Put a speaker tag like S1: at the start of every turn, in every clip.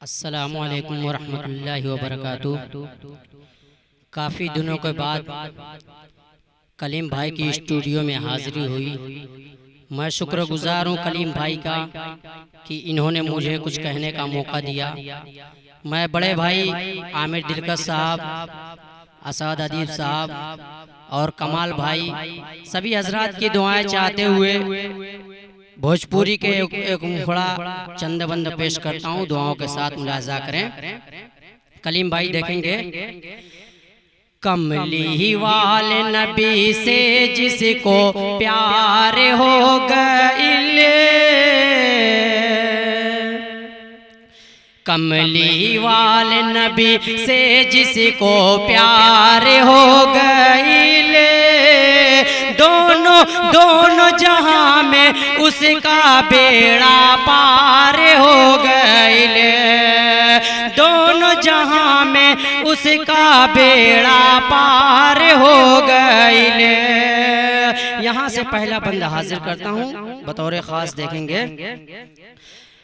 S1: अस्सलामु अलैकुम वरहमतुल्लाहि वबरकातुहू। काफ़ी दिनों के बाद कलीम भाई की स्टूडियो में हाज़िरी हुई। मैं शुक्रगुज़ार हूँ कलीम भाई का कि इन्होंने मुझे कुछ कहने का मौका दिया। मैं बड़े भाई आमिर दिलकश साहब, असद अदीब साहब और कमाल भाई सभी हजरात की दुआएं चाहते हुए भोजपुरी के एक मुखड़ा चंदबंद पेश करता हूँ। दुआओं के साथ मुलाजा करें। कलीम भाई देखेंगे। कमली वाले नबी से जिसको प्यार हो गइले, कमली वाले नबी से जिसको प्यार हो गइले, दोनों जहां में उसका बेड़ा पार हो गइले, दोनों जहां में उसका बेड़ा पार हो गइले। यहाँ से पहला बंदा हाजिर करता हूँ बतौर खास। देखेंगे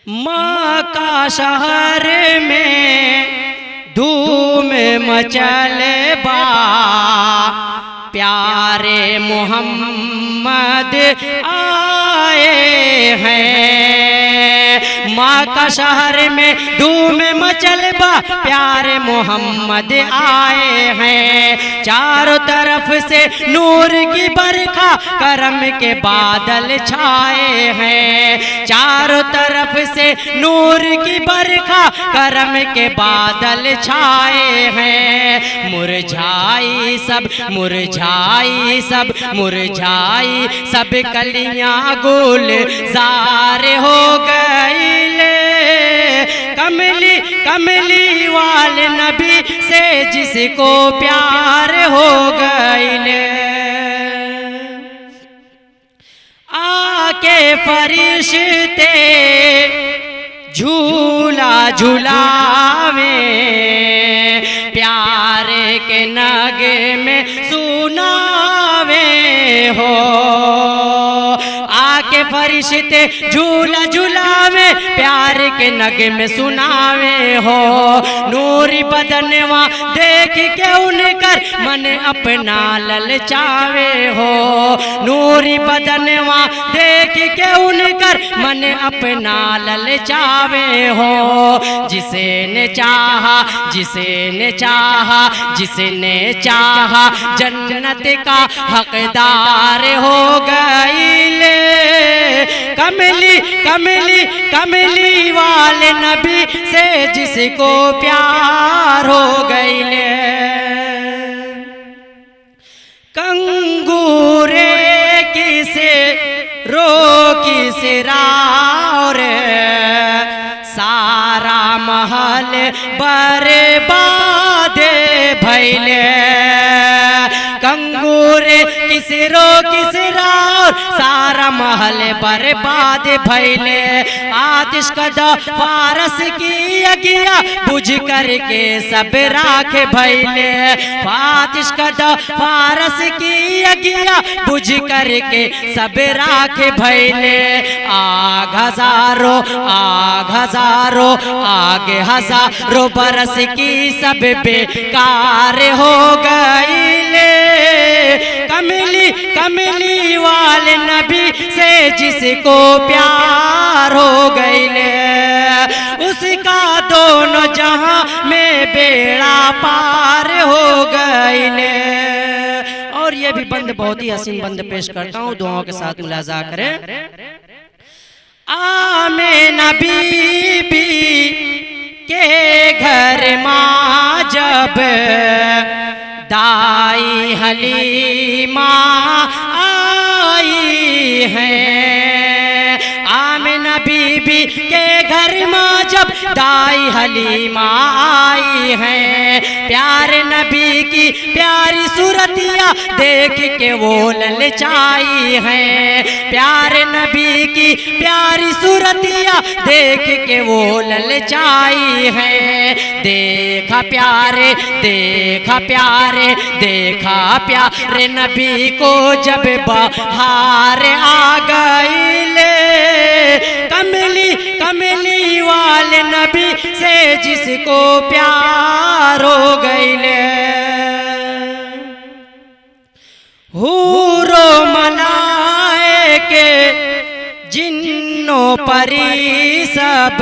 S1: मक्का शहर में धूम मचल बा, प्यारे मोहम्मद आए हैं। मक्का शहर में धूम मचल बा, प्यारे मोहम्मद आए हैं। चारों तरफ से नूर की बरखा करम के बादल छाए हैं। चारों तरफ से नूर की बरखा करम के बादल छाए हैं। मुरझाई सब मुरझाई सब मुरझाई सब कलियां गुलजार हो गइले, कमली कमली वाले नबी से जिसको प्यार हो गइले। आके फरिश्ते झूला झुलावे, प्यार के नगे में सुनावे हो। आके फरिश्ते झूला झुलावे, प्यार के नगे में सुनावे हो। नूरी बदनवा देख के उनकर मन अपना ललचावे हो। नूरी बदनवा देख के उनकर मन अपना ललचावे हो। जिसे ने चाहा जिसे ने चाहा जिसने चाहा जन्नत का हकदार हो गइले, कमली कमली कमली वाले नबी से जिसको प्यार हो गइले। कंगूरे किसे रोकी सिरार, सारा महल बर्बाद भइले। कंगूरे किसे रोकी सिरार, सारा महल बर्बाद भइले। आतिश कदा फारस की अगिया बुझ करके सब राख भइले। आतिश कदा फारस की अगिया बुझ करके सब राख भइले। आग हजारों आगे हजारों बरस की सब बेकार हो गइले, कमली कमली वाले नबी से जिसको प्यार हो गइले, उसका दोनों जहां में बेड़ा पार हो गइले। और ये भी बंद बहुत ही हसीन बंद पेश करता हूँ, दुआओं के साथ मुलाजा करें। आमीना बीबी के घर माँ जब दाई हलीमा आई है। आमीना बीबी के घर माँ जब दाई हलीमा आई है। प्यारे नबी की प्यारी सूरतिया देख के वो ललचाई है। प्यारे नबी की प्यारी सूरतिया देख के वो ललचाई है। देखा प्यारे देखा प्यारे देखा प्यारे नबी को जब बहार आ गई ले, कमली कमली वाले नबी से जिसको प्यार हो गईले। हूरो मलाइके जिन्नो परी सब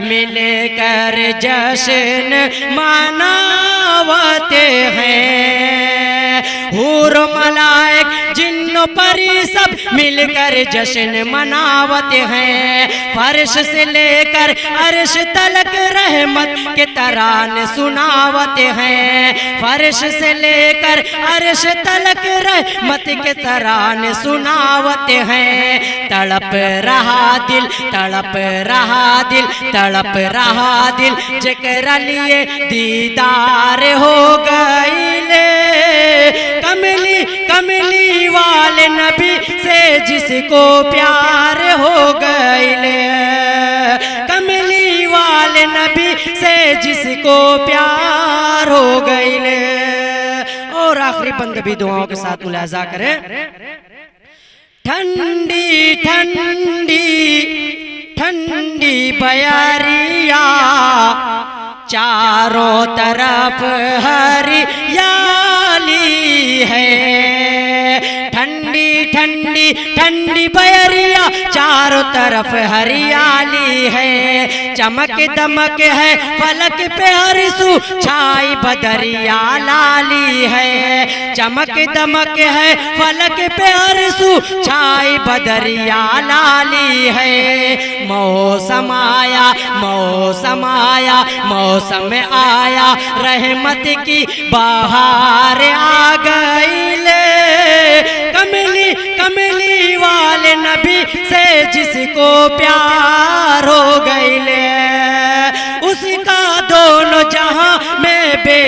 S1: मिलकर जश्न मनावते हैं। हूरो मलाइक जिन्नो परी सब मिलकर जश्न मनावते हैं। फर्श से लेकर अर्श तलक रहमत के तराने सुनावते हैं। फर्श से लेकर अर्श तलक रहमत के तराने सुनावते हैं। तड़प रहा दिल, तड़प रहा दिल, तड़प रहा दिल, जेकरा लिए दीदार हो गईले। कमली कमली वाले नबी से जिसको प्यार हो गईले। कमली वाले नबी से जिसको प्यार हो गईले। और आखिरी बंद भी दुआओं के साथ मुलाजा करें। ठंडी ठंडी ठंडी बयारिया चारों तरफ हरियाली है। ठंडी ठंडी ठंडी बयरिया चारों तरफ हरियाली है। चमक दमक है फलक पे हरसू छाई बदरिया लाली है। चमक दमक है फलक पे हरसू छाई बदरिया लाली है। मौसम आया मौसम आया मौसम आया रहमत की बहार आ गईले। कमली कमली वाले नबी से जिसको प्यार हो गईले। उसका दोनों जहां में बे